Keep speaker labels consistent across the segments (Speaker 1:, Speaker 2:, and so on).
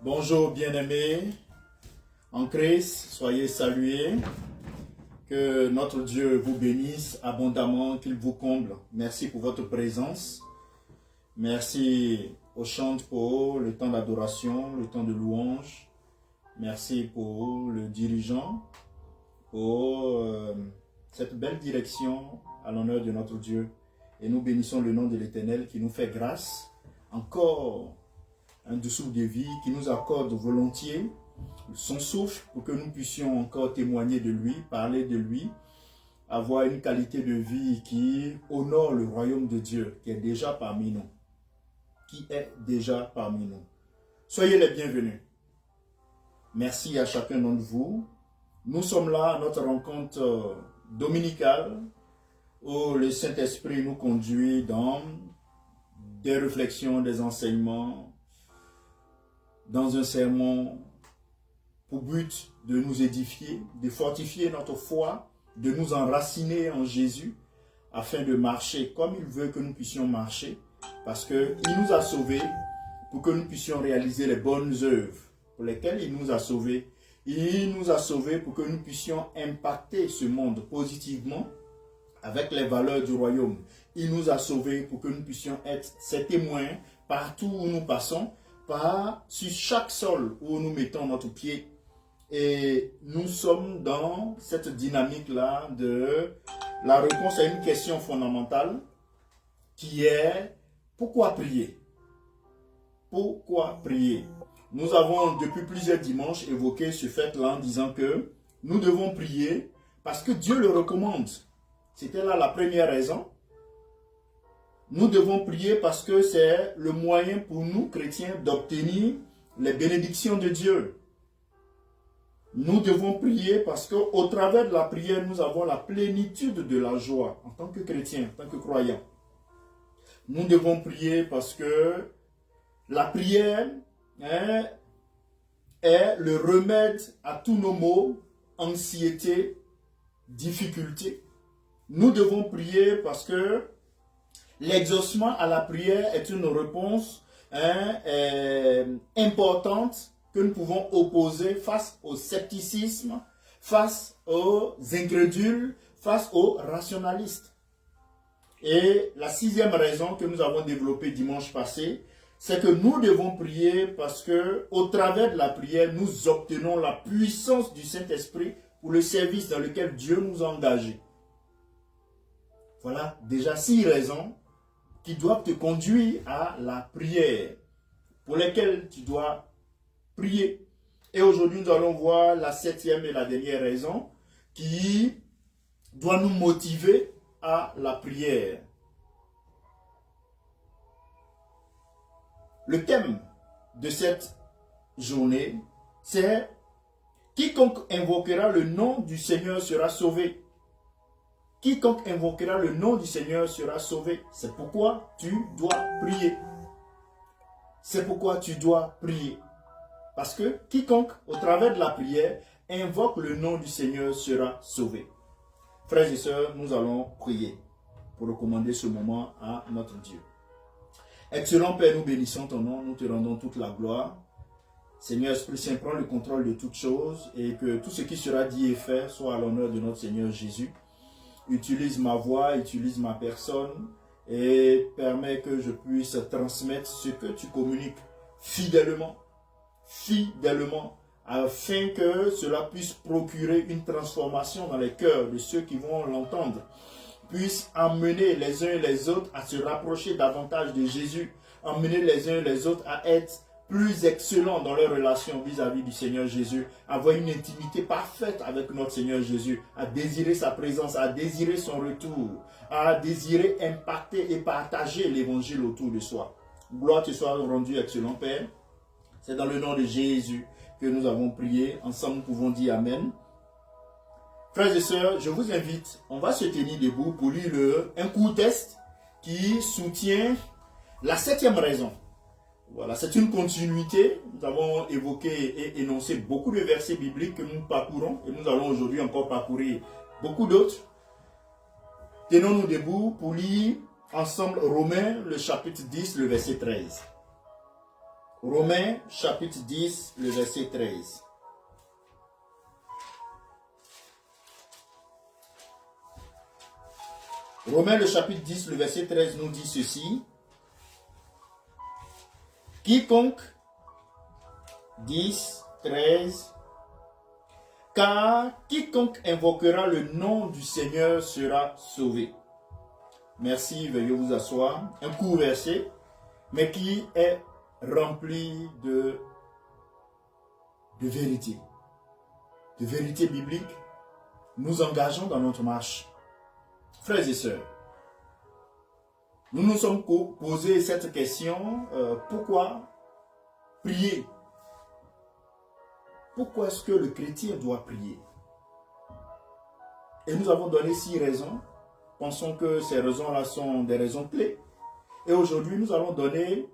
Speaker 1: Bonjour bien-aimés en Christ, soyez salués. Que notre Dieu vous bénisse abondamment, qu'il vous comble. Merci pour votre présence. Merci aux chants pour le temps d'adoration, le temps de louange. Merci pour le dirigeant, pour cette belle direction à l'honneur de notre Dieu. Et nous bénissons le nom de l'Éternel qui nous fait grâce. Encore un dessous de vie, qui nous accorde volontiers son souffle pour que nous puissions encore témoigner de lui, parler de lui, avoir une qualité de vie qui honore le royaume de Dieu, qui est déjà parmi nous. Qui est déjà parmi nous. Soyez les bienvenus. Merci à chacun d'entre vous. Nous sommes là à notre rencontre dominicale où le Saint-Esprit nous conduit dans des réflexions, des enseignements, dans un sermon pour but de nous édifier, de fortifier notre foi, de nous enraciner en Jésus, afin de marcher comme il veut que nous puissions marcher, parce qu'il nous a sauvés pour que nous puissions réaliser les bonnes œuvres pour lesquelles il nous a sauvés. Il nous a sauvés pour que nous puissions impacter ce monde positivement avec les valeurs du royaume. Il nous a sauvés pour que nous puissions être ses témoins partout où nous passons, sur chaque sol où nous mettons notre pied. Et nous sommes dans cette dynamique-là de la réponse à une question fondamentale qui est pourquoi prier? Pourquoi prier? Nous avons depuis plusieurs dimanches évoqué ce fait-là en disant que nous devons prier parce que Dieu le recommande. C'était là la première raison. Nous devons prier parce que c'est le moyen pour nous, chrétiens, d'obtenir les bénédictions de Dieu. Nous devons prier parce qu'au travers de la prière, nous avons la plénitude de la joie en tant que chrétiens, en tant que croyants. Nous devons prier parce que la prière est le remède à tous nos maux, anxiété, difficultés. Nous devons prier parce que l'exaucement à la prière est une réponse importante que nous pouvons opposer face au scepticisme, face aux incrédules, face aux rationalistes. Et la sixième raison que nous avons développée dimanche passé, c'est que nous devons prier parce que au travers de la prière, nous obtenons la puissance du Saint-Esprit pour le service dans lequel Dieu nous a engagés. Voilà déjà 6 raisons qui doivent te conduire à la prière, pour lesquelles tu dois prier. Et aujourd'hui, nous allons voir la 7e et la dernière raison qui doit nous motiver à la prière. Le thème de cette journée, c'est « Quiconque invoquera le nom du Seigneur sera sauvé ». Quiconque invoquera le nom du Seigneur sera sauvé. C'est pourquoi tu dois prier. C'est pourquoi tu dois prier. Parce que quiconque, au travers de la prière, invoque le nom du Seigneur sera sauvé. Frères et sœurs, nous allons prier pour recommander ce moment à notre Dieu. Excellent Père, nous bénissons ton nom, nous te rendons toute la gloire. Seigneur Esprit Saint, prends le contrôle de toutes choses et que tout ce qui sera dit et fait soit à l'honneur de notre Seigneur Jésus. Utilise ma voix, utilise ma personne et permets que je puisse transmettre ce que tu communiques fidèlement, afin que cela puisse procurer une transformation dans les cœurs de ceux qui vont l'entendre, puisse amener les uns et les autres à se rapprocher davantage de Jésus, amener les uns et les autres à être plus excellents dans leur relation vis-à-vis du Seigneur Jésus, avoir une intimité parfaite avec notre Seigneur Jésus, à désirer sa présence, à désirer son retour, à désirer impacter et partager l'évangile autour de soi. Gloire te soit rendue, excellent Père. C'est dans le nom de Jésus que nous avons prié. Ensemble, nous pouvons dire Amen. Frères et sœurs, je vous invite, on va se tenir debout pour lire un court texte qui soutient la 7e raison. Voilà, c'est une continuité. Nous avons évoqué et énoncé beaucoup de versets bibliques que nous parcourons et nous allons aujourd'hui encore parcourir beaucoup d'autres. Tenons-nous debout pour lire ensemble Romains, le chapitre 10, le verset 13. Romains chapitre 10, le verset 13. Romains le chapitre 10, le verset 13 nous dit ceci. Quiconque, 10, 13, car quiconque invoquera le nom du Seigneur sera sauvé. Merci, veuillez vous asseoir. Un court verset, mais qui est rempli de vérité. De vérité biblique. Nous engageons dans notre marche. Frères et sœurs, nous nous sommes posé cette question, pourquoi prier? Pourquoi est-ce que le chrétien doit prier? Et nous avons donné 6 raisons. Pensons que ces raisons-là sont des raisons clés. Et aujourd'hui, nous allons donner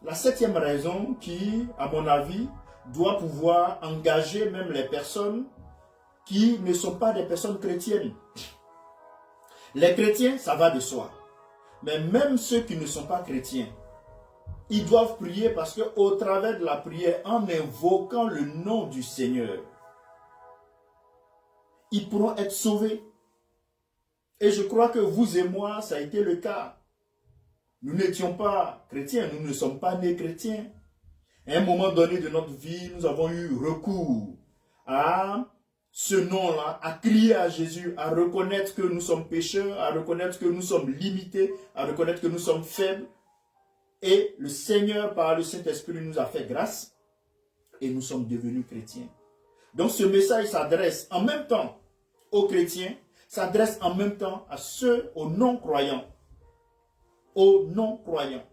Speaker 1: la 7e raison qui, à mon avis, doit pouvoir engager même les personnes qui ne sont pas des personnes chrétiennes. Les chrétiens, ça va de soi. Mais même ceux qui ne sont pas chrétiens, ils doivent prier parce qu'au travers de la prière, en invoquant le nom du Seigneur, ils pourront être sauvés. Et je crois que vous et moi, ça a été le cas. Nous n'étions pas chrétiens, nous ne sommes pas nés chrétiens. À un moment donné de notre vie, nous avons eu recours à ce nom-là, à crier à Jésus, à reconnaître que nous sommes pécheurs, à reconnaître que nous sommes limités, à reconnaître que nous sommes faibles. Et le Seigneur, par le Saint-Esprit, nous a fait grâce et nous sommes devenus chrétiens. Donc ce message s'adresse en même temps aux chrétiens, s'adresse en même temps à ceux, aux non-croyants. Aux non-croyants.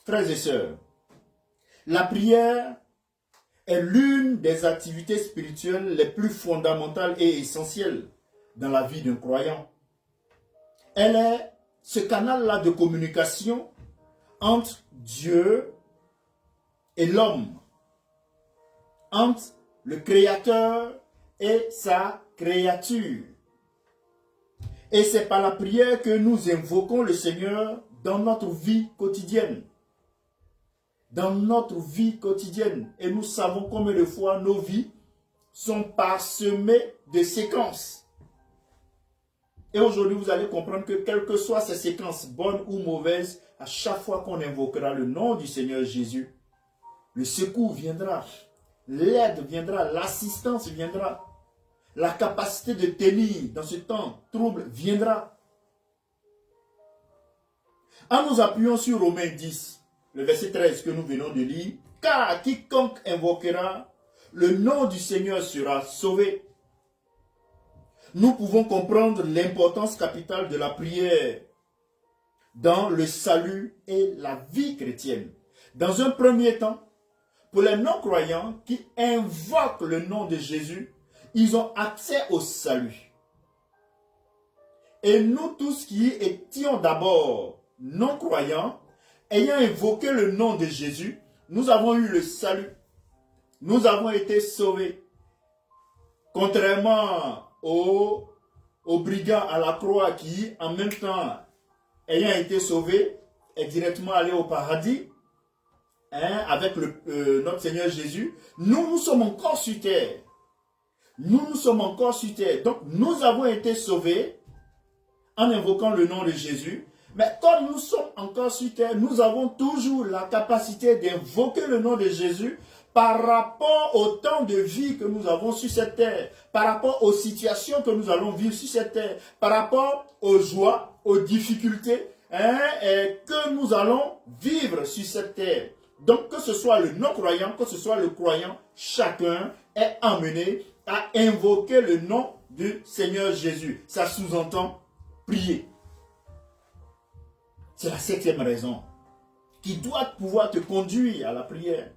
Speaker 1: Frères et sœurs, la prière est l'une des activités spirituelles les plus fondamentales et essentielles dans la vie d'un croyant. Elle est ce canal-là de communication entre Dieu et l'homme, entre le Créateur et sa créature. Et c'est par la prière que nous invoquons le Seigneur dans notre vie quotidienne. Dans notre vie quotidienne. Et nous savons combien de fois nos vies sont parsemées de séquences. Et aujourd'hui, vous allez comprendre que quelles que soient ces séquences, bonnes ou mauvaises, à chaque fois qu'on invoquera le nom du Seigneur Jésus, le secours viendra, l'aide viendra, l'assistance viendra, la capacité de tenir dans ce temps trouble viendra. En nous appuyant sur Romains 10, le verset 13 que nous venons de lire, car quiconque invoquera le nom du Seigneur sera sauvé. Nous pouvons comprendre l'importance capitale de la prière dans le salut et la vie chrétienne. Dans un premier temps, pour les non-croyants qui invoquent le nom de Jésus, ils ont accès au salut. Et nous tous qui étions d'abord non-croyants, ayant invoqué le nom de Jésus, nous avons eu le salut. Nous avons été sauvés. Contrairement aux brigands à la croix qui, en même temps, ayant été sauvés, est directement allé au paradis, avec notre Seigneur Jésus. Nous sommes encore sur terre. Nous sommes encore sur terre. Donc, nous avons été sauvés en invoquant le nom de Jésus. Mais comme nous sommes encore sur terre, nous avons toujours la capacité d'invoquer le nom de Jésus par rapport au temps de vie que nous avons sur cette terre, par rapport aux situations que nous allons vivre sur cette terre, par rapport aux joies, aux difficultés et que nous allons vivre sur cette terre. Donc, que ce soit le non-croyant, que ce soit le croyant, chacun est amené à invoquer le nom du Seigneur Jésus. Ça sous-entend prier. C'est la 7e raison qui doit pouvoir te conduire à la prière.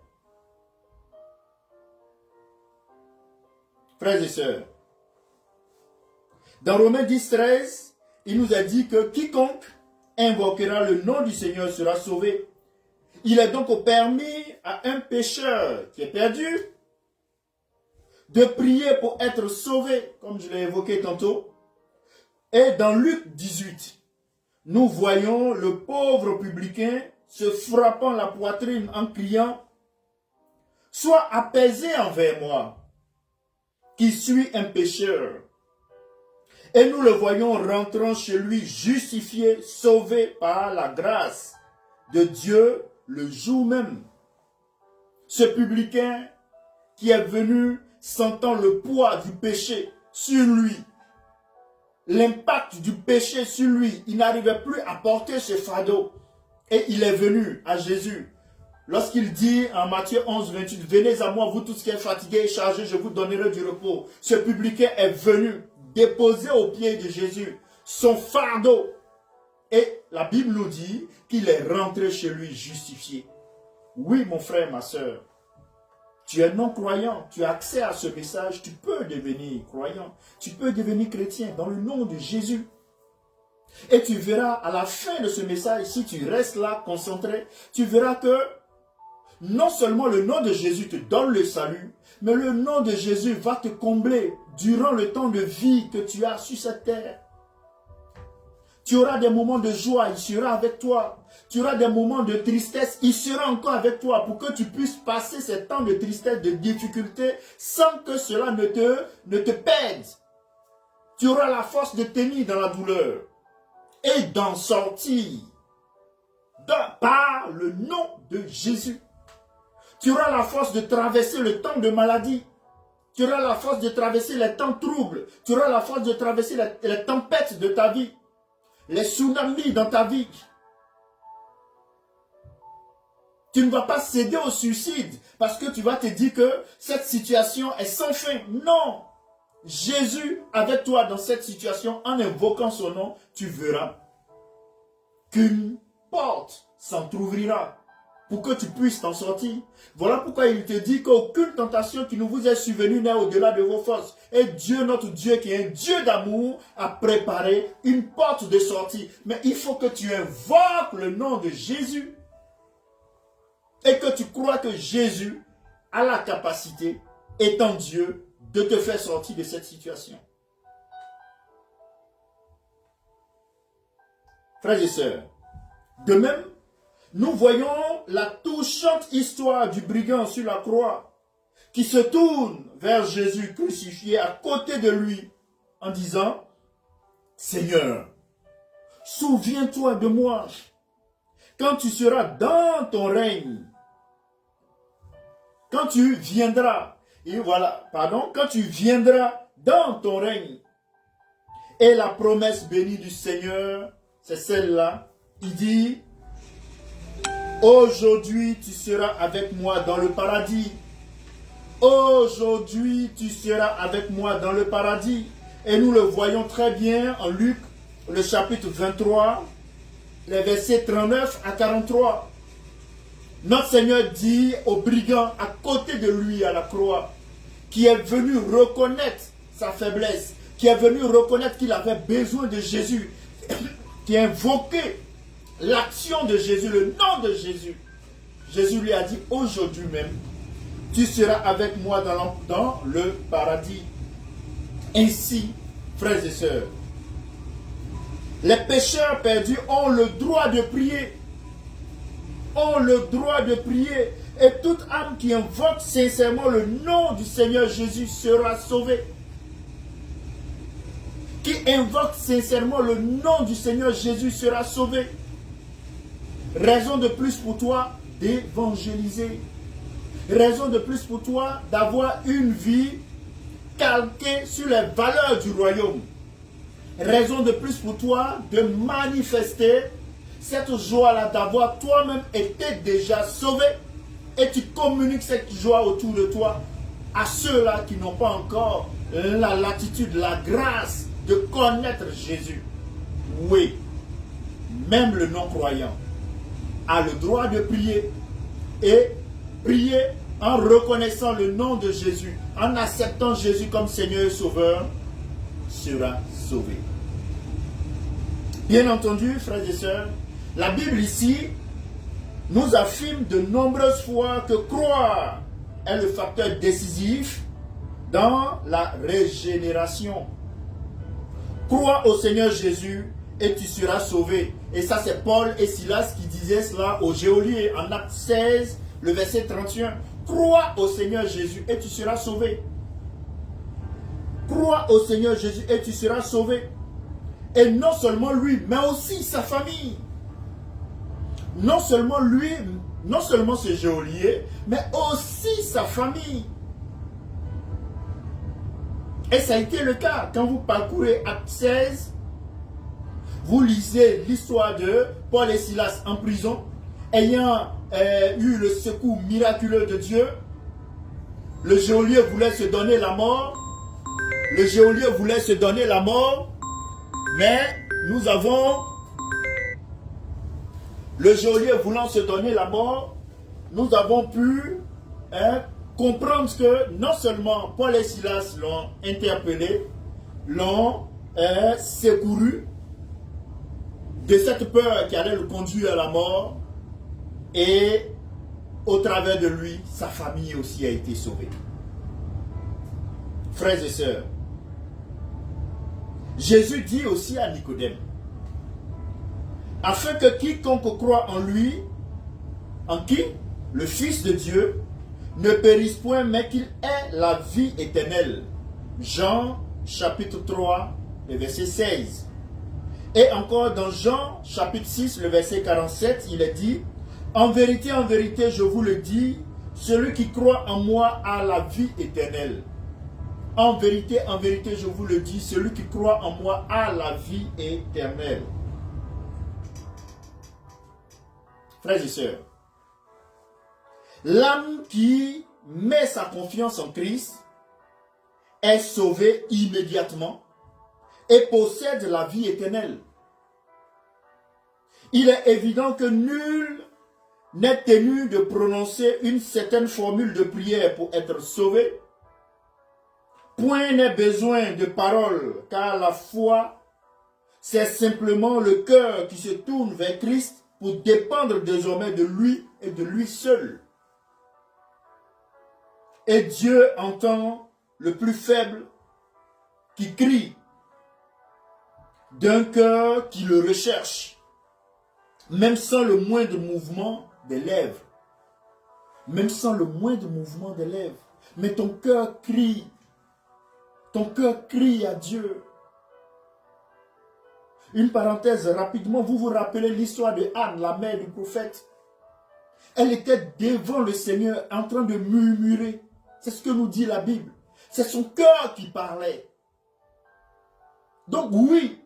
Speaker 1: Frères et sœurs, dans Romains 10, 13, il nous a dit que quiconque invoquera le nom du Seigneur sera sauvé. Il est donc permis à un pécheur qui est perdu de prier pour être sauvé, comme je l'ai évoqué tantôt. Et dans Luc 18, nous voyons le pauvre publicain se frappant la poitrine en criant, « Sois apaisé envers moi, qui suis un pécheur. » Et nous le voyons rentrant chez lui, justifié, sauvé par la grâce de Dieu le jour même. Ce publicain qui est venu sentant le poids du péché sur lui, l'impact du péché sur lui, il n'arrivait plus à porter ce fardeau. Et il est venu à Jésus. Lorsqu'il dit en Matthieu 11, 28, « Venez à moi, vous tous qui êtes fatigués et chargés, je vous donnerai du repos. » Ce publicain est venu déposer aux pieds de Jésus son fardeau. Et la Bible nous dit qu'il est rentré chez lui justifié. Oui, mon frère, ma soeur, tu es non-croyant, tu as accès à ce message, tu peux devenir croyant, tu peux devenir chrétien dans le nom de Jésus. Et tu verras à la fin de ce message, si tu restes là concentré, tu verras que non seulement le nom de Jésus te donne le salut, mais le nom de Jésus va te combler durant le temps de vie que tu as sur cette terre. Tu auras des moments de joie, il sera avec toi. Tu auras des moments de tristesse, il sera encore avec toi pour que tu puisses passer ces temps de tristesse, de difficulté, sans que cela ne te pèse. Tu auras la force de tenir dans la douleur et d'en sortir par le nom de Jésus. Tu auras la force de traverser le temps de maladie. Tu auras la force de traverser les temps troubles. Tu auras la force de traverser les tempêtes de ta vie. Les tsunamis dans ta vie. Tu ne vas pas céder au suicide parce que tu vas te dire que cette situation est sans fin. Non. Jésus avec toi dans cette situation, en invoquant son nom, tu verras qu'une porte s'entr'ouvrira pour que tu puisses t'en sortir. Voilà pourquoi il te dit qu'aucune tentation qui ne vous est survenue n'est au-delà de vos forces. Et Dieu, notre Dieu, qui est un Dieu d'amour, a préparé une porte de sortie. Mais il faut que tu invoques le nom de Jésus et que tu crois que Jésus a la capacité, étant Dieu, de te faire sortir de cette situation. Frères et sœurs, de même, nous voyons la touchante histoire du brigand sur la croix qui se tourne vers Jésus crucifié à côté de lui en disant « Seigneur, souviens-toi de moi quand tu seras dans ton règne, quand tu viendras, et voilà, pardon, quand tu viendras dans ton règne. » Et la promesse bénie du Seigneur, c'est celle-là. Il dit « Aujourd'hui, tu seras avec moi dans le paradis. Aujourd'hui, tu seras avec moi dans le paradis. » Et nous le voyons très bien en Luc, le chapitre 23, les versets 39 à 43. Notre Seigneur dit au brigand à côté de lui à la croix, qui est venu reconnaître sa faiblesse, qui est venu reconnaître qu'il avait besoin de Jésus, qui a invoqué l'action de Jésus, le nom de Jésus. Jésus lui a dit, aujourd'hui même, tu seras avec moi dans le paradis. Ainsi, frères et sœurs, les pécheurs perdus ont le droit de prier. Ont le droit de prier. Et toute âme qui invoque sincèrement le nom du Seigneur Jésus sera sauvée. Qui invoque sincèrement le nom du Seigneur Jésus sera sauvé. Raison de plus pour toi d'évangéliser. Raison de plus pour toi d'avoir une vie calquée sur les valeurs du royaume. Raison de plus pour toi de manifester cette joie-là, d'avoir toi-même été déjà sauvé. Et tu communiques cette joie autour de toi à ceux-là qui n'ont pas encore la latitude, la grâce de connaître Jésus. Oui, même le non-croyant a le droit de prier et prier en reconnaissant le nom de Jésus, en acceptant Jésus comme Seigneur et Sauveur, sera sauvé. Bien entendu, frères et sœurs, la Bible ici nous affirme de nombreuses fois que croire est le facteur décisif dans la régénération. Croire au Seigneur Jésus et tu seras sauvé. Et ça, c'est Paul et Silas qui disaient cela aux geôliers en Acte 16, le verset 31. Crois au Seigneur Jésus et tu seras sauvé. Crois au Seigneur Jésus et tu seras sauvé. Et non seulement lui, mais aussi sa famille. Non seulement lui, non seulement ce geôlier, mais aussi sa famille. Et ça a été le cas. Quand vous parcourez Acte 16, vous lisez l'histoire de Paul et Silas en prison, ayant eu le secours miraculeux de Dieu. Le geôlier voulait se donner la mort. Le geôlier voulait se donner la mort. Mais nous avons, le geôlier voulant se donner la mort, nous avons pu comprendre que non seulement Paul et Silas l'ont interpellé, l'ont secouru de cette peur qui allait le conduire à la mort, et au travers de lui, sa famille aussi a été sauvée. Frères et sœurs, Jésus dit aussi à Nicodème, afin que quiconque croit en lui, en qui? Le Fils de Dieu, ne périsse point, mais qu'il ait la vie éternelle. Jean chapitre 3, le verset 16. Et encore dans Jean chapitre 6, le verset 47, il est dit, en vérité, je vous le dis, celui qui croit en moi a la vie éternelle. En vérité, je vous le dis, celui qui croit en moi a la vie éternelle. Frères et sœurs, l'âme qui met sa confiance en Christ est sauvée immédiatement et possède la vie éternelle. Il est évident que nul n'est tenu de prononcer une certaine formule de prière pour être sauvé. Point n'est besoin de paroles, car la foi, c'est simplement le cœur qui se tourne vers Christ pour dépendre désormais de lui et de lui seul. Et Dieu entend le plus faible qui crie d'un cœur qui le recherche, même sans le moindre mouvement des lèvres. Même sans le moindre mouvement des lèvres. Mais ton cœur crie. Ton cœur crie à Dieu. Une parenthèse rapidement, vous vous rappelez l'histoire de Anne, la mère du prophète. Elle était devant le Seigneur en train de murmurer. C'est ce que nous dit la Bible. C'est son cœur qui parlait. Donc oui,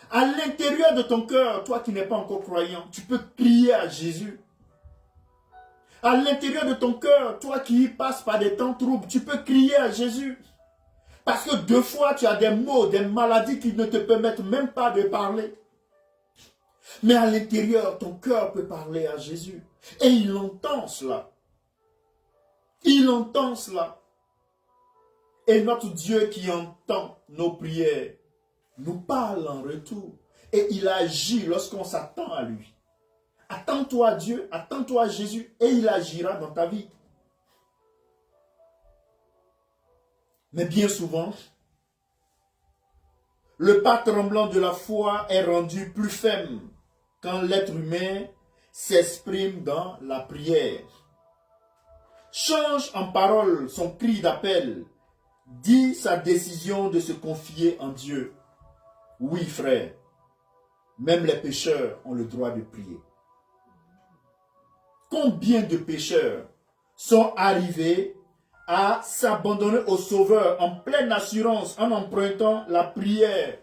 Speaker 1: à l'intérieur de ton cœur, toi qui n'es pas encore croyant, tu peux crier à Jésus. À l'intérieur de ton cœur, toi qui passes par des temps troubles, tu peux crier à Jésus. Parce que deux fois, tu as des maux, des maladies qui ne te permettent même pas de parler. Mais à l'intérieur, ton cœur peut parler à Jésus. Et il entend cela. Il entend cela. Et notre Dieu qui entend nos prières nous parle en retour. Et il agit lorsqu'on s'attend à lui. Attends-toi à Dieu, attends-toi à Jésus, et il agira dans ta vie. Mais bien souvent, le pas tremblant de la foi est rendu plus ferme quand l'être humain s'exprime dans la prière. Change en parole son cri d'appel, dit sa décision de se confier en Dieu. Oui, frère, même les pécheurs ont le droit de prier. Combien de pécheurs sont arrivés à s'abandonner au Sauveur en pleine assurance en empruntant la prière?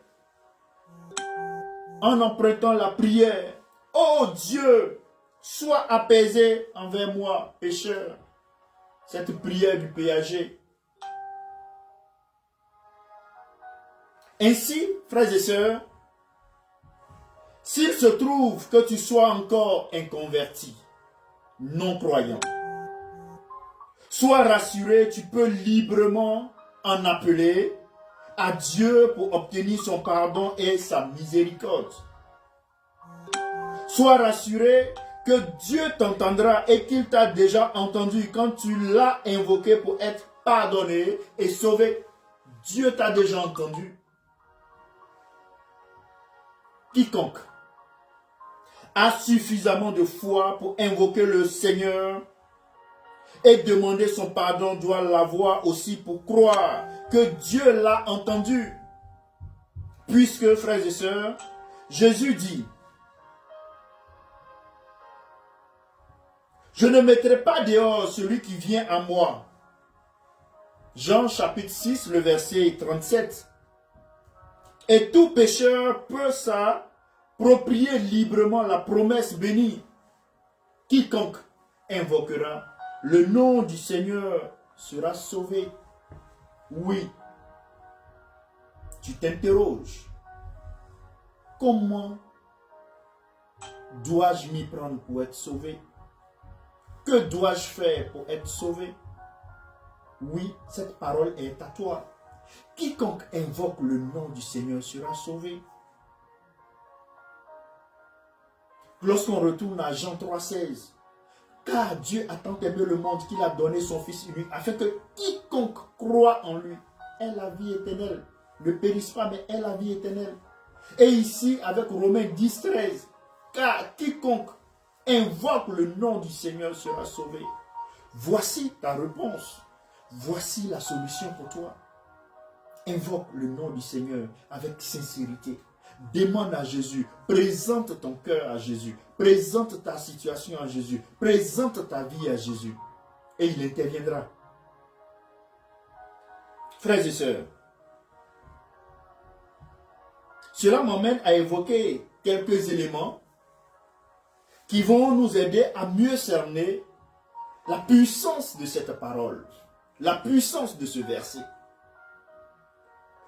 Speaker 1: En empruntant la prière. Oh Dieu, sois apaisé envers moi, pécheur. Cette prière du péager. Ainsi, frères et sœurs, s'il se trouve que tu sois encore inconverti, non-croyant, sois rassuré, tu peux librement en appeler à Dieu pour obtenir son pardon et sa miséricorde. Sois rassuré que Dieu t'entendra et qu'il t'a déjà entendu quand tu l'as invoqué pour être pardonné et sauvé. Dieu t'a déjà entendu. quiconque a suffisamment de foi pour invoquer le Seigneur et demander son pardon doit l'avoir aussi pour croire que Dieu l'a entendu. Puisque, frères et sœurs, Jésus dit, je ne mettrai pas dehors celui qui vient à moi. Jean chapitre 6, le verset 37. Et tout pécheur peut s'approprier librement la promesse bénie. Quiconque invoquera le nom du Seigneur sera sauvé. Oui. Tu t'interroges. Comment dois-je m'y prendre pour être sauvé? Que dois-je faire pour être sauvé? Oui, cette parole est à toi. Quiconque invoque le nom du Seigneur sera sauvé. Lorsqu'on retourne à Jean 3,16, car Dieu a tant aimé le monde qu'il a donné son Fils unique, afin que quiconque croit en lui ait la vie éternelle. Ne périsse pas, mais ait la vie éternelle. Et ici, avec Romains 10,13, car quiconque invoque le nom du Seigneur sera sauvé. Voici ta réponse. Voici la solution pour toi. Invoque le nom du Seigneur avec sincérité. Demande à Jésus. Présente ton cœur à Jésus. Présente ta situation à Jésus. Présente ta vie à Jésus. Et il interviendra. Frères et sœurs, cela m'amène à évoquer quelques éléments qui vont nous aider à mieux cerner la puissance de cette parole, la puissance de ce verset.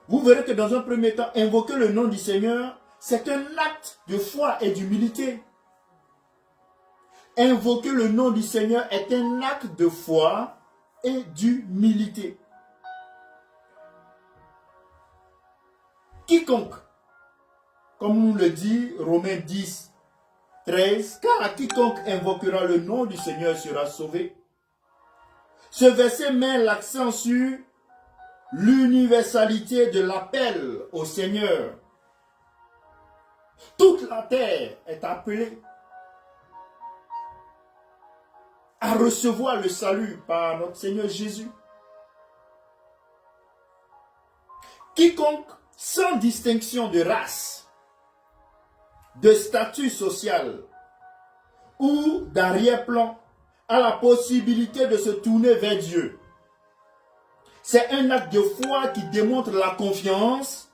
Speaker 1: Vous verrez que dans un premier temps, invoquer le nom du Seigneur, c'est un acte de foi et d'humilité. Invoquer le nom du Seigneur est un acte de foi et d'humilité. Quiconque, comme nous le dit Romains 10, 13, car quiconque invoquera le nom du Seigneur sera sauvé. Ce verset met l'accent sur l'universalité de l'appel au Seigneur. Toute la terre est appelée à recevoir le salut par notre Seigneur Jésus. Quiconque, sans distinction de race, de statut social ou d'arrière-plan, a la possibilité de se tourner vers Dieu. C'est un acte de foi qui démontre la confiance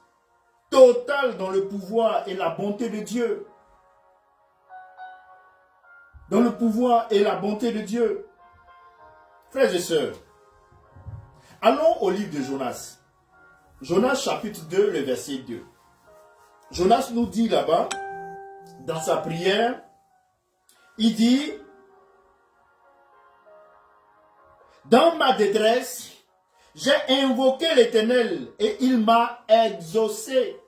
Speaker 1: totale dans le pouvoir et la bonté de Dieu. Dans le pouvoir et la bonté de Dieu. Frères et sœurs, allons au livre de Jonas. Jonas chapitre 2, le verset 2. Jonas nous dit là-bas, dans sa prière, il dit, dans ma détresse, j'ai invoqué l'Éternel et il m'a exaucé.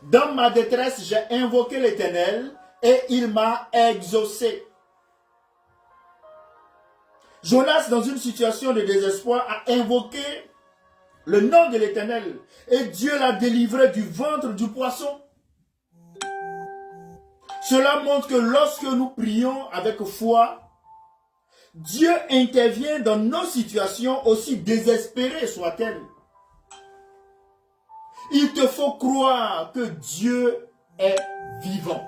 Speaker 1: Dans ma détresse, j'ai invoqué l'Éternel et il m'a exaucé. Jonas, dans une situation de désespoir, a invoqué le nom de l'Éternel et Dieu l'a délivré du ventre du poisson. Cela montre que lorsque nous prions avec foi, Dieu intervient dans nos situations aussi désespérées soient-elles. Il te faut croire que Dieu est vivant,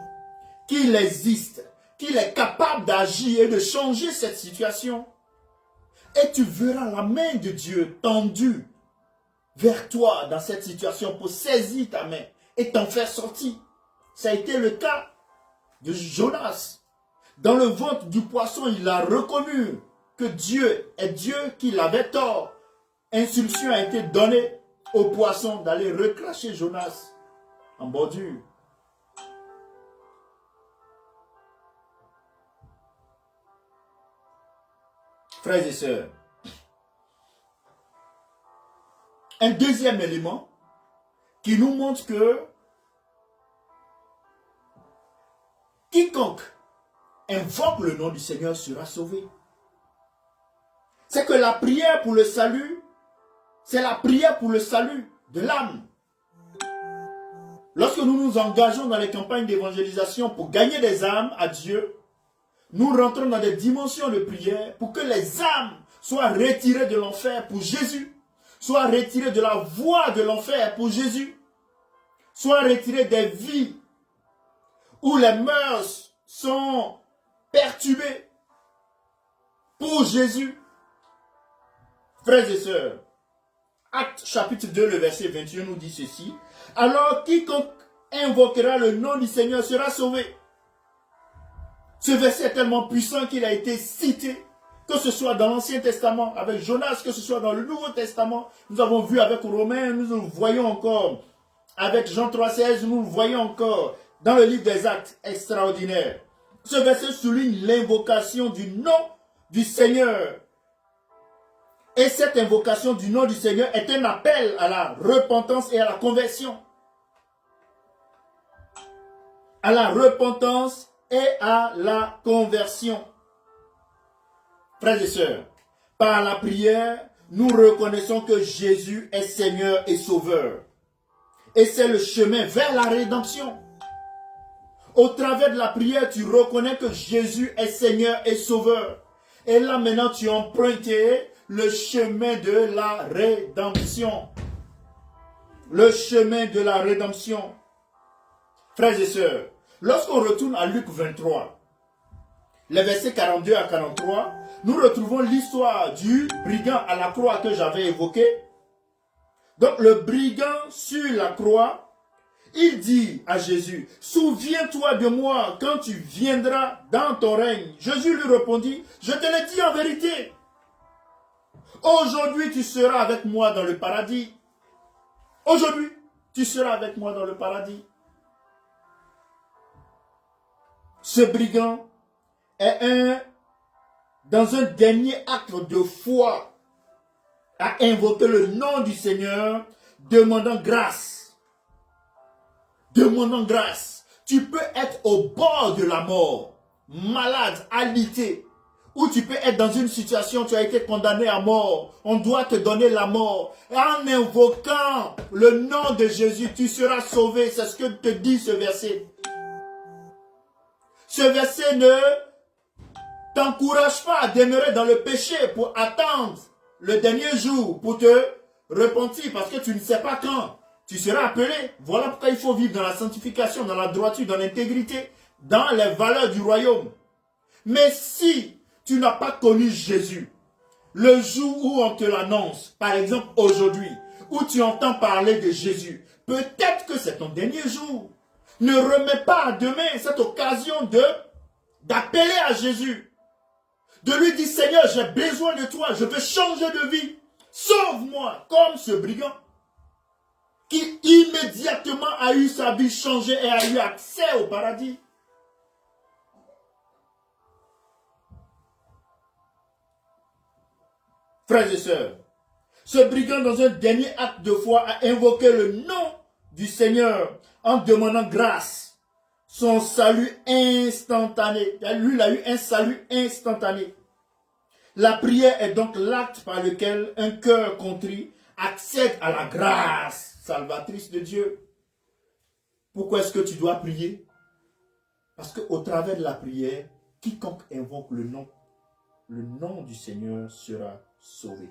Speaker 1: qu'il existe, qu'il est capable d'agir et de changer cette situation. Et tu verras la main de Dieu tendue vers toi dans cette situation pour saisir ta main et t'en faire sortir. Ça a été le cas de Jonas. Dans le ventre du poisson, il a reconnu que Dieu est Dieu, qu'il avait tort. Instruction a été donnée au poisson d'aller recracher Jonas en bordure. Frères et sœurs, un deuxième élément qui nous montre que quiconque invoque le nom du Seigneur sera sauvé. C'est que la prière pour le salut, c'est la prière pour le salut de l'âme. Lorsque nous nous engageons dans les campagnes d'évangélisation pour gagner des âmes à Dieu, nous rentrons dans des dimensions de prière pour que les âmes soient retirées de l'enfer pour Jésus, soient retirées de la voie de l'enfer pour Jésus, soient retirées des vies où les mœurs sont perturbées pour Jésus. Frères et sœurs, Actes chapitre 2, le verset 21 nous dit ceci. Alors quiconque invoquera le nom du Seigneur sera sauvé. Ce verset est tellement puissant qu'il a été cité, que ce soit dans l'Ancien Testament avec Jonas, que ce soit dans le Nouveau Testament. Nous avons vu avec Romains, nous le voyons encore avec Jean 3,16, nous le voyons encore dans le livre des Actes extraordinaires. Ce verset souligne l'invocation du nom du Seigneur. Et cette invocation du nom du Seigneur est un appel à la repentance et à la conversion. À la repentance et à la conversion. Frères et sœurs, par la prière, nous reconnaissons que Jésus est Seigneur et Sauveur. Et c'est le chemin vers la rédemption. Au travers de la prière, tu reconnais que Jésus est Seigneur et Sauveur. Et là maintenant, tu as emprunté le chemin de la rédemption. Le chemin de la rédemption. Frères et sœurs, lorsqu'on retourne à Luc 23, les versets 42 à 43, nous retrouvons l'histoire du brigand à la croix que j'avais évoqué. Donc le brigand sur la croix, il dit à Jésus, « Souviens-toi de moi quand tu viendras dans ton règne. » Jésus lui répondit, « Je te l'ai dit en vérité. Aujourd'hui, tu seras avec moi dans le paradis. Aujourd'hui, tu seras avec moi dans le paradis. » Ce brigand est dans un dernier acte de foi, a invoqué le nom du Seigneur, demandant grâce. Demandant grâce. Tu peux être au bord de la mort, malade, alité, ou tu peux être dans une situation où tu as été condamné à mort. On doit te donner la mort. Et en invoquant le nom de Jésus, tu seras sauvé. C'est ce que te dit ce verset. Ce verset ne t'encourage pas à demeurer dans le péché pour attendre le dernier jour, pour te repentir, parce que tu ne sais pas quand tu seras appelé. Voilà pourquoi il faut vivre dans la sanctification, dans la droiture, dans l'intégrité, dans les valeurs du royaume. Mais si tu n'as pas connu Jésus, le jour où on te l'annonce, par exemple aujourd'hui, où tu entends parler de Jésus, peut-être que c'est ton dernier jour. Ne remets pas à demain cette occasion d'appeler à Jésus. De lui dire, Seigneur, j'ai besoin de toi, je veux changer de vie. Sauve-moi, comme ce brigand qui immédiatement a eu sa vie changée et a eu accès au paradis. Frères et sœurs, ce brigand dans un dernier acte de foi a invoqué le nom du Seigneur en demandant grâce. Son salut instantané. Lui, il a eu un salut instantané. La prière est donc l'acte par lequel un cœur contrit accède à la grâce salvatrice de Dieu. Pourquoi est-ce que tu dois prier? Parce qu'au travers de la prière, quiconque invoque le nom du Seigneur sera sauvé.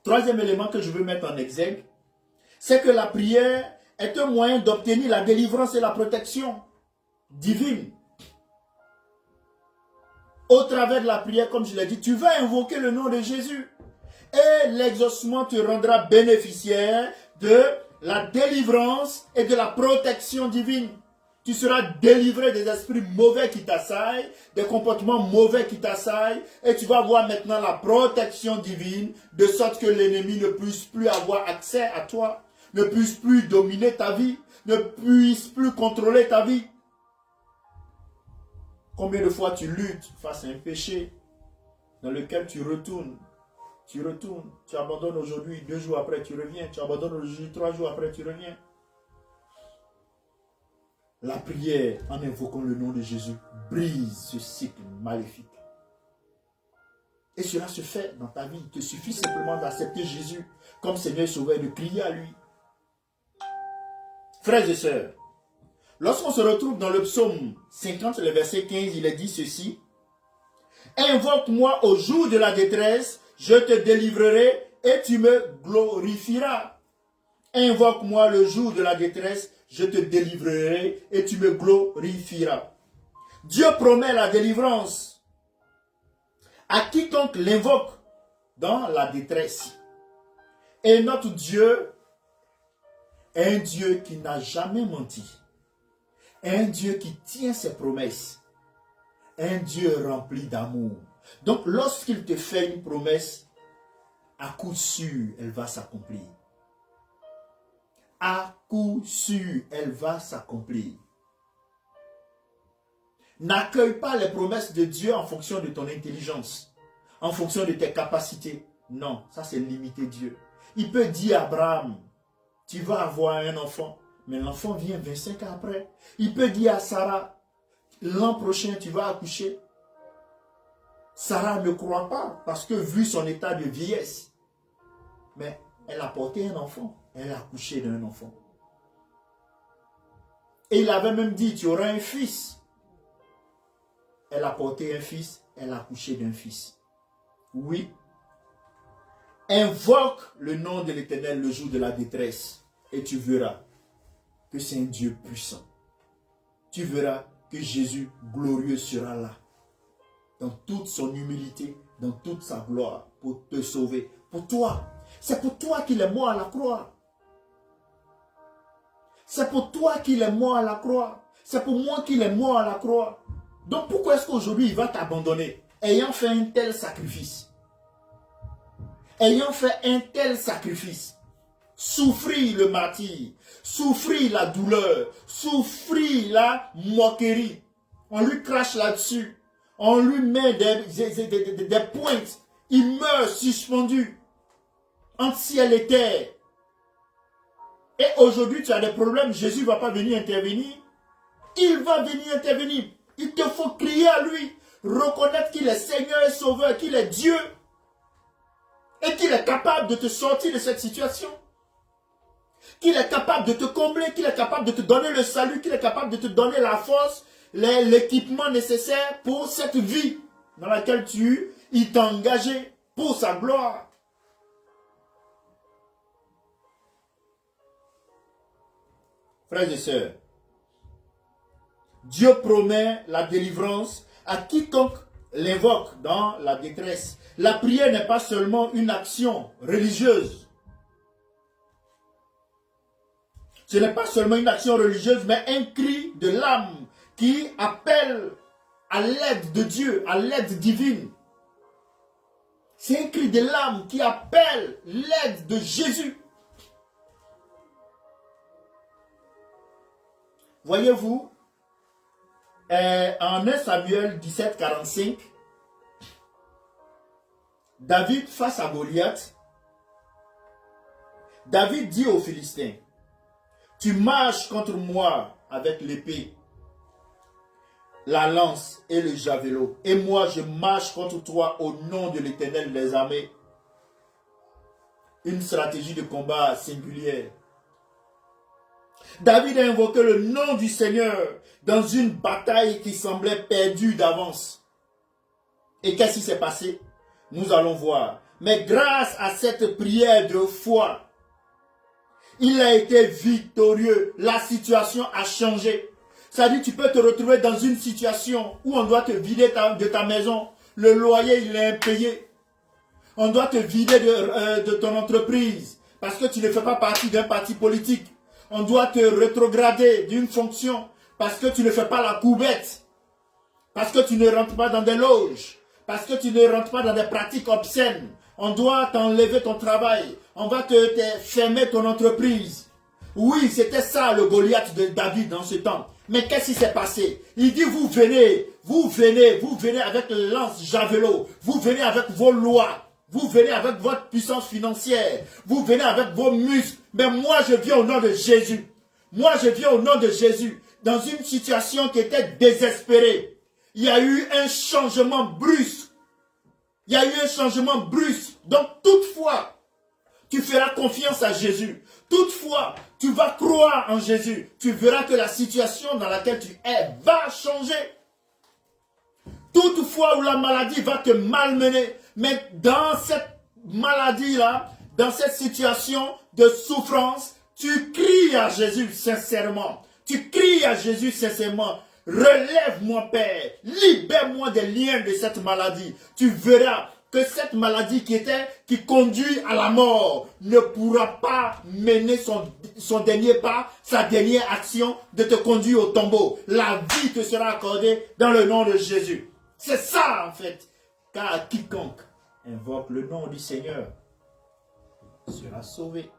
Speaker 1: Troisième élément que je veux mettre en exergue, c'est que la prière est un moyen d'obtenir la délivrance et la protection divine. Au travers de la prière, comme je l'ai dit, tu vas invoquer le nom de Jésus. Et l'exaucement te rendra bénéficiaire de la délivrance et de la protection divine. Tu seras délivré des esprits mauvais qui t'assaillent, des comportements mauvais qui t'assaillent, et tu vas avoir maintenant la protection divine, de sorte que l'ennemi ne puisse plus avoir accès à toi, ne puisse plus dominer ta vie, ne puisse plus contrôler ta vie. Combien de fois tu luttes face à un péché dans lequel tu retournes, tu abandonnes aujourd'hui, 2 jours après tu reviens, tu abandonnes aujourd'hui, 3 jours après tu reviens. La prière en invoquant le nom de Jésus brise ce cycle maléfique. Et cela se fait dans ta vie. Il te suffit simplement d'accepter Jésus comme Seigneur et Sauveur et de crier à lui. Frères et sœurs, lorsqu'on se retrouve dans le psaume 50, le verset 15, il est dit ceci. Invoque-moi au jour de la détresse, je te délivrerai et tu me glorifieras. Invoque-moi le jour de la détresse, je te délivrerai et tu me glorifieras. Dieu promet la délivrance à quiconque l'invoque dans la détresse. Et notre Dieu est un Dieu qui n'a jamais menti. Un Dieu qui tient ses promesses. Un Dieu rempli d'amour. Donc lorsqu'il te fait une promesse, à coup sûr, elle va s'accomplir. À coup sûr, elle va s'accomplir. N'accueille pas les promesses de Dieu en fonction de ton intelligence, en fonction de tes capacités. Non, ça c'est limiter Dieu. Il peut dire à Abraham, tu vas avoir un enfant, mais l'enfant vient 25 ans après. Il peut dire à Sarah, l'an prochain tu vas accoucher. Sarah ne croit pas parce que vu son état de vieillesse, mais elle a porté un enfant, elle a accouché d'un enfant. Et il avait même dit, tu auras un fils. Elle a porté un fils, elle a accouché d'un fils. Oui. Invoque le nom de l'Éternel le jour de la détresse et tu verras que c'est un Dieu puissant. Tu verras que Jésus glorieux sera là, dans toute son humilité, dans toute sa gloire, pour te sauver. Pour toi. C'est pour toi qu'il est mort à la croix. C'est pour toi qu'il est mort à la croix. C'est pour moi qu'il est mort à la croix. Donc pourquoi est-ce qu'aujourd'hui il va t'abandonner, ayant fait un tel sacrifice? Ayant fait un tel sacrifice, souffrir le martyre, souffrir la douleur, souffrir la moquerie. On lui crache là-dessus, on lui met des pointes, il meurt suspendu entre ciel et terre. Et aujourd'hui tu as des problèmes, Jésus ne va pas venir intervenir. Il va venir intervenir. Il te faut crier à lui, reconnaître qu'il est Seigneur et Sauveur, qu'il est Dieu et qu'il est capable de te sortir de cette situation. Qu'il est capable de te combler, qu'il est capable de te donner le salut, qu'il est capable de te donner la force, l'équipement nécessaire pour cette vie dans laquelle il t'a engagé pour sa gloire. Frères et sœurs, Dieu promet la délivrance à quiconque l'invoque dans la détresse. La prière n'est pas seulement une action religieuse. Ce n'est pas seulement une action religieuse, mais un cri de l'âme qui appelle à l'aide de Dieu, à l'aide divine. C'est un cri de l'âme qui appelle l'aide de Jésus. Voyez-vous, en 1 Samuel 17, 45, David face à Goliath, David dit aux Philistins, tu marches contre moi avec l'épée, la lance et le javelot, et moi je marche contre toi au nom de l'Éternel des armées. Une stratégie de combat singulière. David a invoqué le nom du Seigneur dans une bataille qui semblait perdue d'avance. Et qu'est-ce qui s'est passé? Nous allons voir. Mais grâce à cette prière de foi, il a été victorieux. La situation a changé. C'est-à-dire, tu peux te retrouver dans une situation où on doit te vider de ta maison. Le loyer, il est impayé. On doit te vider de ton entreprise parce que tu ne fais pas partie d'un parti politique. On doit te rétrograder d'une fonction parce que tu ne fais pas la coubette, parce que tu ne rentres pas dans des loges, parce que tu ne rentres pas dans des pratiques obscènes. On doit t'enlever ton travail, on va te fermer ton entreprise. Oui, c'était ça le Goliath de David dans ce temps. Mais qu'est-ce qui s'est passé? Il dit, vous venez avec le lance-javelot, vous venez avec vos lois, vous venez avec votre puissance financière, vous venez avec vos muscles. Mais moi, je viens au nom de Jésus. Moi, je viens au nom de Jésus. Dans une situation qui était désespérée. Il y a eu un changement brusque. Il y a eu un changement brusque. Donc, toutefois, tu feras confiance à Jésus. Toutefois, tu vas croire en Jésus. Tu verras que la situation dans laquelle tu es va changer. Toutefois où la maladie va te malmener, mais dans cette maladie-là, dans cette situation de souffrance, tu cries à Jésus sincèrement. Tu cries à Jésus sincèrement. Relève-moi, Père. Libère-moi des liens de cette maladie. Tu verras que cette maladie qui conduit à la mort ne pourra pas mener son dernier pas, sa dernière action de te conduire au tombeau. La vie te sera accordée dans le nom de Jésus. C'est ça en fait. Car quiconque invoque le nom du Seigneur sera sauvé.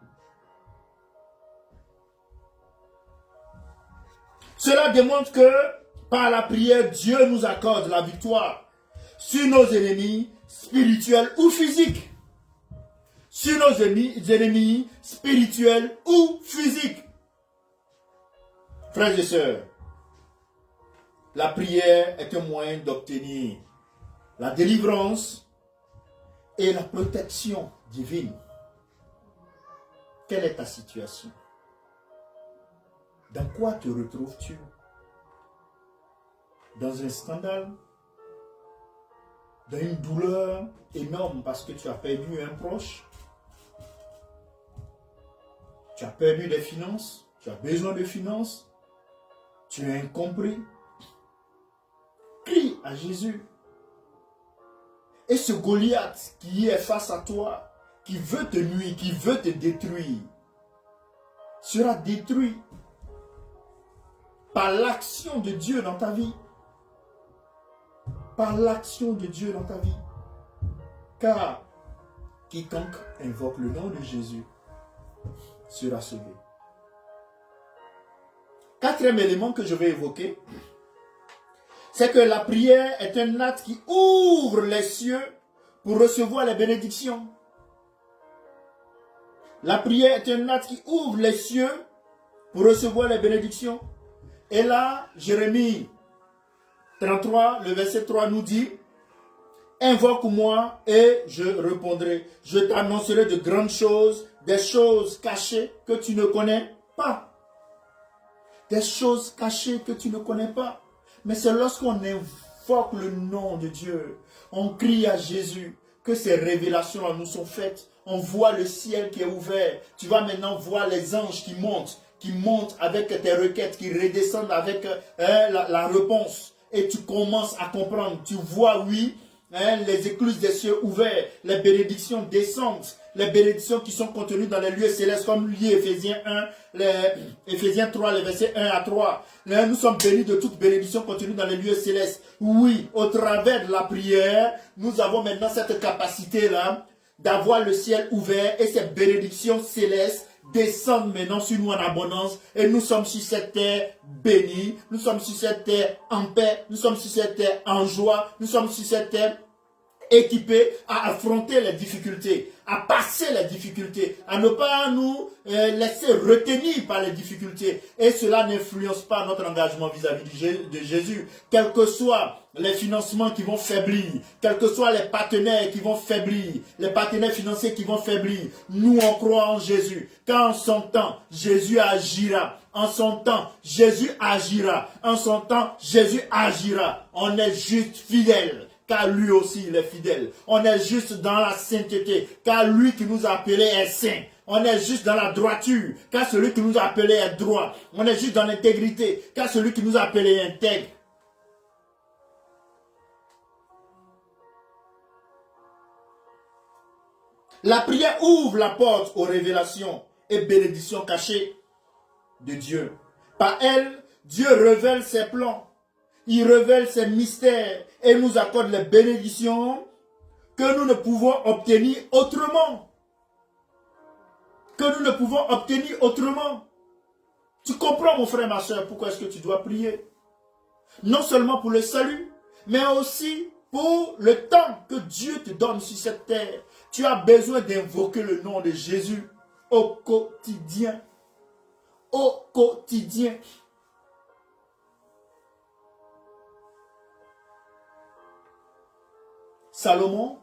Speaker 1: Cela démontre que par la prière, Dieu nous accorde la victoire sur nos ennemis spirituels ou physiques. Sur nos ennemis spirituels ou physiques. Frères et sœurs, la prière est un moyen d'obtenir la délivrance et la protection divine. Quelle est ta situation? Dans quoi te retrouves-tu? Dans un scandale? Dans une douleur énorme parce que tu as perdu un proche? Tu as perdu des finances? Tu as besoin de finances? Tu es incompris? Crie à Jésus. Et ce Goliath qui est face à toi, qui veut te nuire, qui veut te détruire, sera détruit par l'action de Dieu dans ta vie. Par l'action de Dieu dans ta vie. Car quiconque invoque le nom de Jésus sera sauvé. Quatrième élément que je vais évoquer, c'est que la prière est un acte qui ouvre les cieux pour recevoir les bénédictions. La prière est un acte qui ouvre les cieux pour recevoir les bénédictions. Et là, Jérémie 33, le verset 3 nous dit: invoque-moi et je répondrai. Je t'annoncerai de grandes choses, des choses cachées que tu ne connais pas. Des choses cachées que tu ne connais pas. Mais c'est lorsqu'on invoque le nom de Dieu, on crie à Jésus, que ces révélations nous sont faites. On voit le ciel qui est ouvert. Tu vas maintenant voir les anges qui montent avec tes requêtes, qui redescendent avec la réponse. Et tu commences à comprendre. Tu vois, oui, les écluses des cieux ouverts, les bénédictions descendent, les bénédictions qui sont contenues dans les lieux célestes, comme lit Éphésiens 1, Éphésiens 3, les versets 1 à 3. Nous sommes bénis de toute bénédiction contenue dans les lieux célestes. Oui, au travers de la prière, nous avons maintenant cette capacité-là d'avoir le ciel ouvert et ces bénédictions célestes descendent maintenant sur nous en abondance et nous sommes sur cette terre bénie, nous sommes sur cette terre en paix, nous sommes sur cette terre en joie, nous sommes sur cette terre équipés à affronter les difficultés, à passer les difficultés, à ne pas nous laisser retenir par les difficultés. Et cela n'influence pas notre engagement vis-à-vis de Jésus. Quels que soient les financements qui vont faiblir, quels que soient les partenaires qui vont faiblir, les partenaires financiers qui vont faiblir, nous on croit en Jésus. Quand en son temps, Jésus agira. En son temps, Jésus agira. En son temps, Jésus agira. On est juste fidèles, car lui aussi il est fidèle. On est juste dans la sainteté, car lui qui nous a appelés est saint. On est juste dans la droiture, car celui qui nous a appelés est droit. On est juste dans l'intégrité, car celui qui nous a appelés est intègre. La prière ouvre la porte aux révélations et bénédictions cachées de Dieu. Par elle, Dieu révèle ses plans. Il révèle ses mystères et nous accorde les bénédictions que nous ne pouvons obtenir autrement. Que nous ne pouvons obtenir autrement. Tu comprends, mon frère, ma soeur, pourquoi est-ce que tu dois prier? Non seulement pour le salut, mais aussi pour le temps que Dieu te donne sur cette terre. Tu as besoin d'invoquer le nom de Jésus au quotidien. Au quotidien. Salomon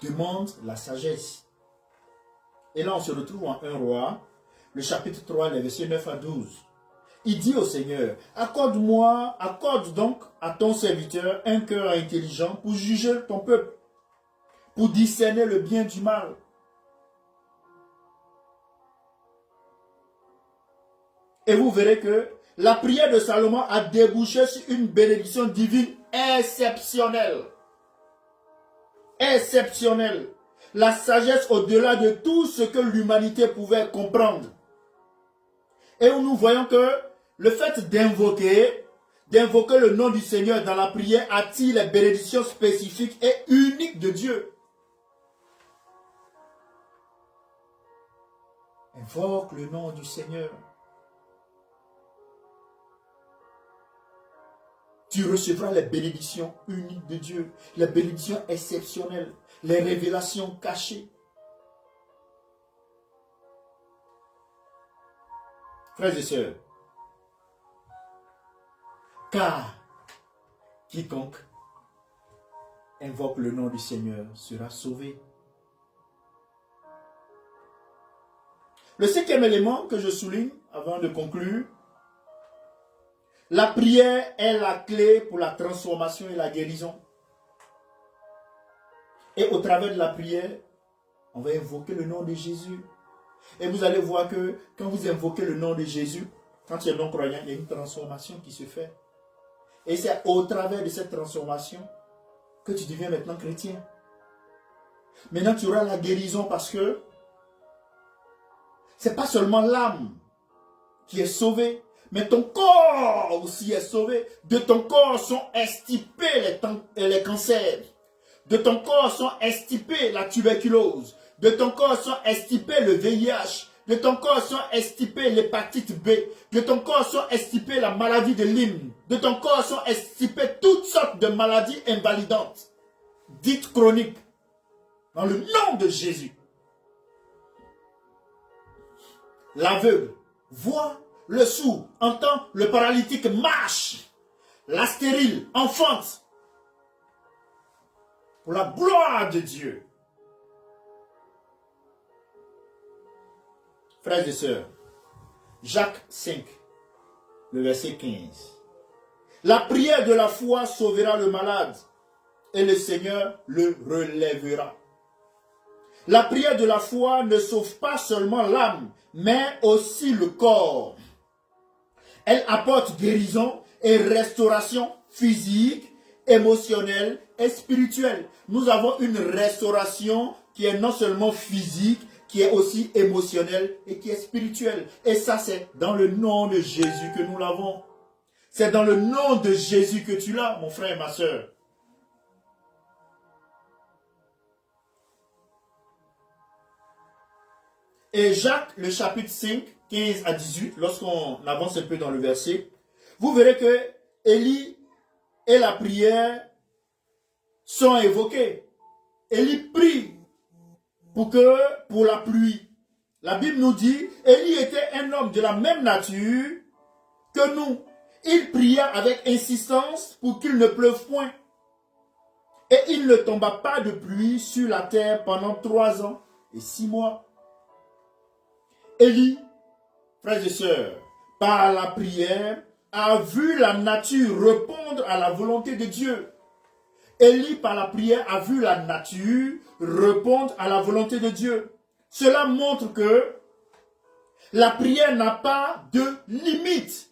Speaker 1: demande la sagesse. Et là, on se retrouve en 1 Roi, le chapitre 3, les versets 9 à 12. Il dit au Seigneur, accorde donc à ton serviteur un cœur intelligent pour juger ton peuple, pour discerner le bien du mal. Et vous verrez que la prière de Salomon a débouché sur une bénédiction divine exceptionnelle. Exceptionnelle. La sagesse au-delà de tout ce que l'humanité pouvait comprendre. Et où nous voyons que le fait d'invoquer le nom du Seigneur dans la prière attire les bénédictions spécifiques et uniques de Dieu. Invoque le nom du Seigneur. Tu recevras les bénédictions uniques de Dieu, les bénédictions exceptionnelles, les révélations cachées. Frères et sœurs, car quiconque invoque le nom du Seigneur sera sauvé. Le cinquième élément que je souligne avant de conclure, la prière est la clé pour la transformation et la guérison. Et au travers de la prière, on va invoquer le nom de Jésus. Et vous allez voir que quand vous invoquez le nom de Jésus, quand tu es non-croyant, il y a une transformation qui se fait. Et c'est au travers de cette transformation que tu deviens maintenant chrétien. Maintenant, tu auras la guérison parce que c'est pas seulement l'âme qui est sauvée, mais ton corps aussi est sauvé. De ton corps sont extirpés les cancers. De ton corps sont extirpés la tuberculose. De ton corps sont extirpés le VIH. De ton corps sont extirpés l'hépatite B. De ton corps sont extirpés la maladie de Lyme. De ton corps sont extirpés toutes sortes de maladies invalidantes, dites chroniques, dans le nom de Jésus. L'aveugle voit, le sourd entend, le paralytique marche, la stérile enfante. Pour la gloire de Dieu. Frères et sœurs, Jacques 5, le verset 15. La prière de la foi sauvera le malade et le Seigneur le relèvera. La prière de la foi ne sauve pas seulement l'âme, mais aussi le corps. Elle apporte guérison et restauration physique, émotionnelle et spirituelle. Nous avons une restauration qui est non seulement physique, qui est aussi émotionnelle et qui est spirituelle. Et ça, c'est dans le nom de Jésus que nous l'avons. C'est dans le nom de Jésus que tu l'as, mon frère et ma soeur. Et Jacques, le chapitre 5, 15 à 18, lorsqu'on avance un peu dans le verset, vous verrez que Élie et la prière sont évoqués. Élie prie pour la pluie. La Bible nous dit, Élie était un homme de la même nature que nous. Il pria avec insistance pour qu'il ne pleuve point. Et il ne tomba pas de pluie sur la terre pendant 3 ans et 6 mois. Élie, frères et sœurs, par la prière, a vu la nature répondre à la volonté de Dieu. Élie, par la prière, a vu la nature répondre à la volonté de Dieu. Cela montre que la prière n'a pas de limite.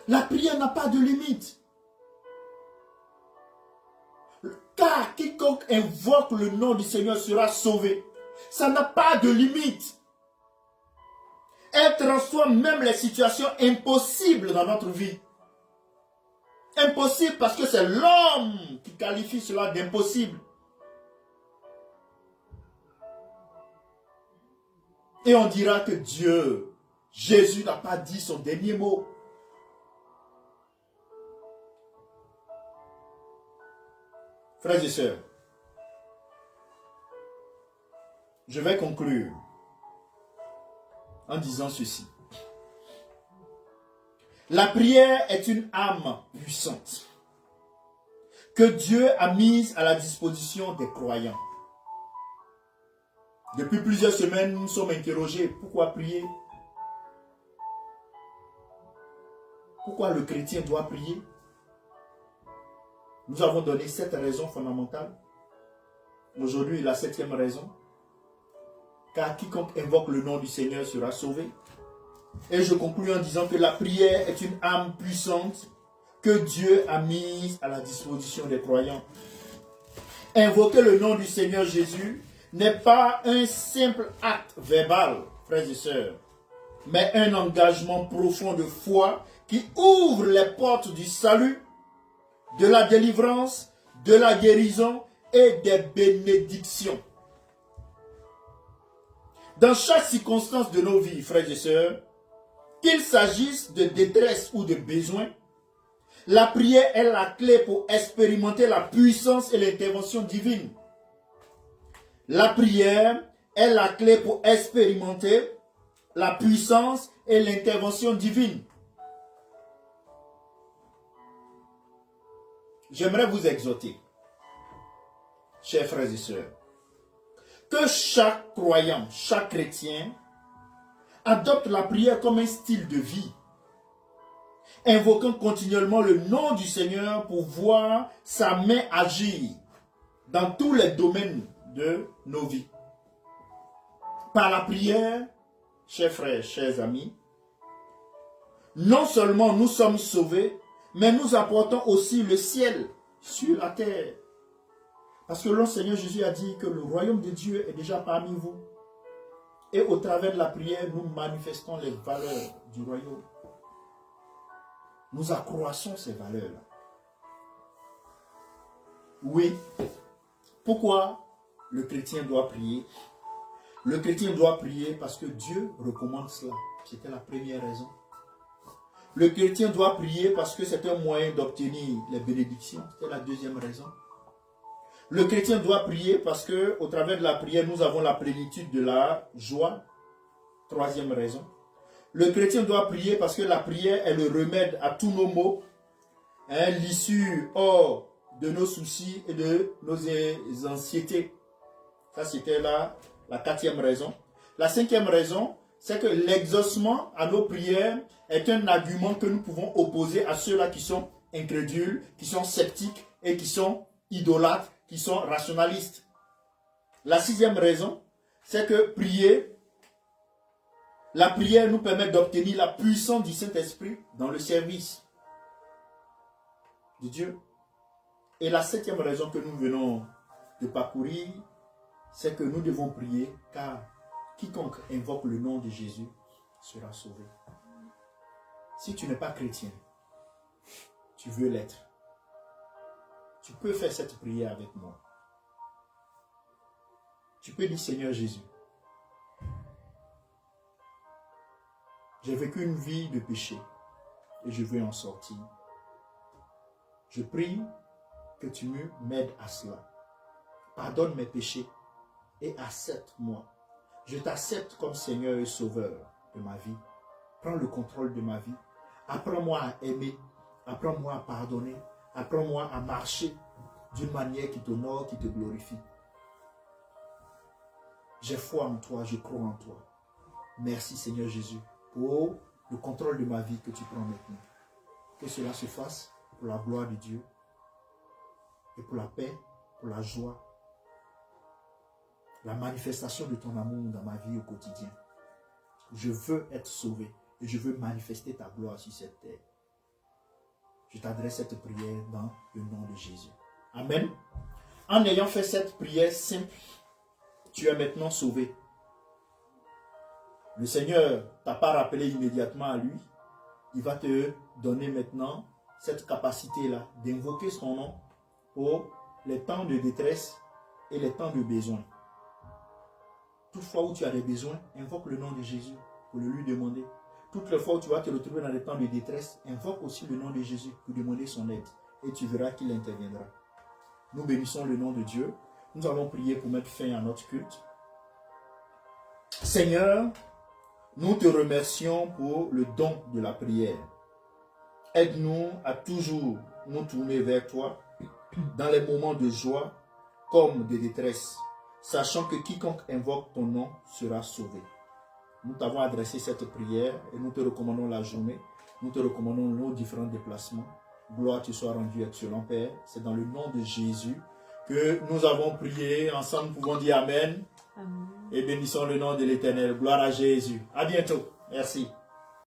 Speaker 1: La prière n'a pas de limite. Car quiconque invoque le nom du Seigneur sera sauvé. Ça n'a pas de limite. Elle transforme même les situations impossibles dans notre vie. Impossible parce que c'est l'homme qui qualifie cela d'impossible. Et on dira que Dieu, Jésus n'a pas dit son dernier mot. Frères et sœurs, je vais conclure en disant ceci. La prière est une âme puissante que Dieu a mise à la disposition des croyants. Depuis plusieurs semaines, nous sommes interrogés. Pourquoi prier? Pourquoi le chrétien doit prier? Nous avons donné 7 raisons fondamentales. Aujourd'hui, la 7e raison. Car quiconque invoque le nom du Seigneur sera sauvé. Et je conclus en disant que la prière est une arme puissante que Dieu a mise à la disposition des croyants. Invoquer le nom du Seigneur Jésus n'est pas un simple acte verbal, frères et sœurs, mais un engagement profond de foi qui ouvre les portes du salut, de la délivrance, de la guérison et des bénédictions. Dans chaque circonstance de nos vies, frères et sœurs, qu'il s'agisse de détresse ou de besoin, la prière est la clé pour expérimenter la puissance et l'intervention divine. La prière est la clé pour expérimenter la puissance et l'intervention divine. J'aimerais vous exhorter, chers frères et sœurs, que chaque croyant, chaque chrétien adopte la prière comme un style de vie, invoquant continuellement le nom du Seigneur pour voir sa main agir dans tous les domaines de nos vies. Par la prière, chers frères, chers amis, non seulement nous sommes sauvés, mais nous apportons aussi le ciel sur la terre. Parce que le Seigneur Jésus a dit que le royaume de Dieu est déjà parmi vous. Et au travers de la prière, nous manifestons les valeurs du royaume. Nous accroissons ces valeurs-là. Oui. Pourquoi le chrétien doit prier? Le chrétien doit prier parce que Dieu recommande cela. C'était la première raison. Le chrétien doit prier parce que c'est un moyen d'obtenir les bénédictions. C'était la deuxième raison. Le chrétien doit prier parce que au travers de la prière, nous avons la plénitude de la joie. Troisième raison. Le chrétien doit prier parce que la prière est le remède à tous nos maux, l'issue hors de nos soucis et de nos anxiétés. Ça, c'était la 4e raison. La 5e raison, c'est que l'exaucement à nos prières est un argument que nous pouvons opposer à ceux-là qui sont incrédules, qui sont sceptiques et qui sont idolâtres, qui sont rationalistes. La 6e raison, c'est que la prière nous permet d'obtenir la puissance du Saint-Esprit dans le service de Dieu. Et la 7e raison que nous venons de parcourir, c'est que nous devons prier car quiconque invoque le nom de Jésus sera sauvé. Si tu n'es pas chrétien, tu veux l'être. Tu peux faire cette prière avec moi. Tu peux dire Seigneur Jésus, j'ai vécu une vie de péché et je veux en sortir. Je prie que tu m'aides à cela. Pardonne mes péchés et accepte-moi. Je t'accepte comme Seigneur et Sauveur de ma vie. Prends le contrôle de ma vie. Apprends-moi à aimer. Apprends-moi à pardonner. Apprends-moi à marcher d'une manière qui t'honore, qui te glorifie. J'ai foi en toi, je crois en toi. Merci Seigneur Jésus pour le contrôle de ma vie que tu prends maintenant. Que cela se fasse pour la gloire de Dieu et pour la paix, pour la joie, la manifestation de ton amour dans ma vie au quotidien. Je veux être sauvé et je veux manifester ta gloire sur cette terre. Je t'adresse cette prière dans le nom de Jésus. Amen. En ayant fait cette prière simple, tu es maintenant sauvé. Le Seigneur t'a pas rappelé immédiatement à lui. Il va te donner maintenant cette capacité-là d'invoquer son nom pour les temps de détresse et les temps de besoin. Toutefois où tu as des besoins, invoque le nom de Jésus pour le lui demander. Toutes les fois où tu vas te retrouver dans des temps de détresse, invoque aussi le nom de Jésus pour demander son aide. Et tu verras qu'il interviendra. Nous bénissons le nom de Dieu. Nous allons prier pour mettre fin à notre culte. Seigneur, nous te remercions pour le don de la prière. Aide-nous à toujours nous tourner vers toi dans les moments de joie comme de détresse. sachant que quiconque invoque ton nom sera sauvé. Nous t'avons adressé cette prière et nous te recommandons la journée. Nous te recommandons nos différents déplacements. Gloire te soit rendue, excellent Père. C'est dans le nom de Jésus que nous avons prié. Ensemble, nous pouvons dire Amen.
Speaker 2: Amen.
Speaker 1: Et bénissons le nom de l'Éternel. Gloire à Jésus. À bientôt. Merci.